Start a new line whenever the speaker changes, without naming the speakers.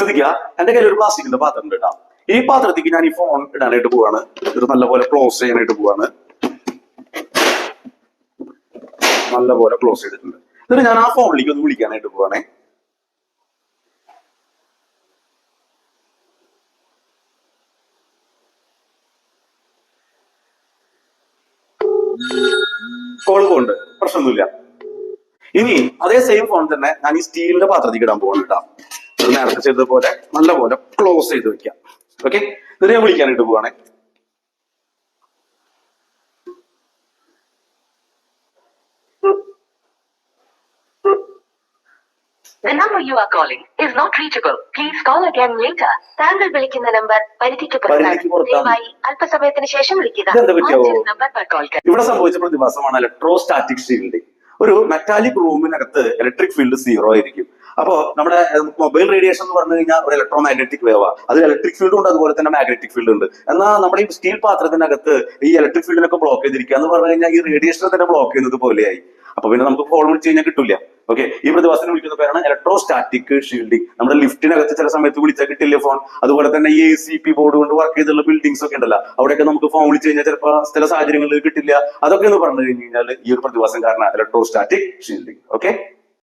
ശ്രദ്ധിക്കുക, എന്റെ കയ്യിൽ ഒരു പ്ലാസ്റ്റിക്കിന്റെ പാത്രം ഉണ്ട് കേട്ടോ. ഈ പാത്രത്തേക്ക് ഞാൻ ഈ ഫോൺ ഇടാനായിട്ട് പോവാണ്. ഇത് നല്ലപോലെ ക്ലോസ് ചെയ്യാനായിട്ട് പോവാണ്. നല്ലപോലെ ക്ലോസ് ചെയ്തിട്ടുണ്ട്. എന്നിട്ട് ഞാൻ ആ ഫോണിലേക്ക് ഒന്ന് വിളിക്കാനായിട്ട് പോവാണേ. കോള് പോണ്ട്, പ്രശ്നമൊന്നുമില്ല. ഇനി അതേ സെയിം ഫോൺ തന്നെ ഞാൻ ഈ സ്റ്റീലിന്റെ പാത്രത്തേക്ക് ഇടാൻ പോകണം കേട്ടോ. ഇത് നേരത്തെ ചെയ്തതുപോലെ നല്ലപോലെ ക്ലോസ് ചെയ്ത് വെക്കാം. ഓക്കെ, ഇത് ഞാൻ വിളിക്കാനായിട്ട് പോവാണേ.
The number you are calling is not reachable. Please call again later. താങ്കൾ വിളിക്കുന്ന നമ്പർ പരിധിക്ക് പുറത്തായി അല്പസമയത്തിന് ശേഷം വിളിക്കുക.
ഇവിടെ സംഭവിച്ച പ്രതിഭാസമാണ് ഇലക്ട്രോസ്റ്റാറ്റിക് ഷീൽഡിംഗ്. ഒരു മെറ്റാലിക് റൂമിനകത്ത് ഇലക്ട്രിക് ഫീൽഡ് 0 ആയിരിക്കും. അപ്പോ നമ്മുടെ മൊബൈൽ റേഡിയേഷൻ എന്ന് പറഞ്ഞു കഴിഞ്ഞാൽ ഒരു ഇലക്ട്രോ മാഗ്നറ്റിക് വേവാ. അതിൽ ഇലക്ട്രിക് ഫീൽഡ് ഉണ്ട്, അതുപോലെ തന്നെ മാഗ്നറ്റിക് ഫീൽഡ് ഉണ്ട്. എന്നാൽ നമ്മുടെ ഈ സ്റ്റീൽ പാത്രത്തിനകത്ത് ഈ ഇലക്ട്രിക് ഫീൽഡിനൊക്കെ ബ്ലോക്ക് ചെയ്തിരിക്കുക എന്ന് പറഞ്ഞു കഴിഞ്ഞാൽ ഈ റേഡിയേഷനെ തന്നെ ബ്ലോക്ക് ചെയ്യുന്നത് പോലെയായി. അപ്പൊ പിന്നെ നമുക്ക് ഫോൺ വിളിച്ച് കഴിഞ്ഞാൽ കിട്ടില്ല. ഓക്കെ, ഈ പ്രതിഭാസത്തിന് വിളിക്കുന്ന പേരാണ് ഇലക്ട്രോസ്റ്റാറ്റിക് ഷീൽഡിംഗ്. നമ്മുടെ ലിഫ്റ്റിനകത്ത് ചില സമയത്ത് വിളിച്ചാൽ കിട്ടില്ല ഫോൺ. അതുപോലെ തന്നെ ഈ ACP ബോർഡ് കൊണ്ട് വർക്ക് ചെയ്തുള്ള ബിൽഡിങ്സ് ഒക്കെ ഉണ്ടല്ലോ, അവിടെയൊക്കെ നമുക്ക് ഫോൺ വിളിച്ചു കഴിഞ്ഞാൽ ചിലപ്പോൾ ചില സാഹചര്യങ്ങളിൽ കിട്ടില്ല. അതൊക്കെ എന്ന് പറഞ്ഞു കഴിഞ്ഞാൽ ഈ ഒരു പ്രതിഭാസം കാരണം ഇലക്ട്രോസ്റ്റാറ്റിക് ഷീൽഡിംഗ്. ഓക്കെ.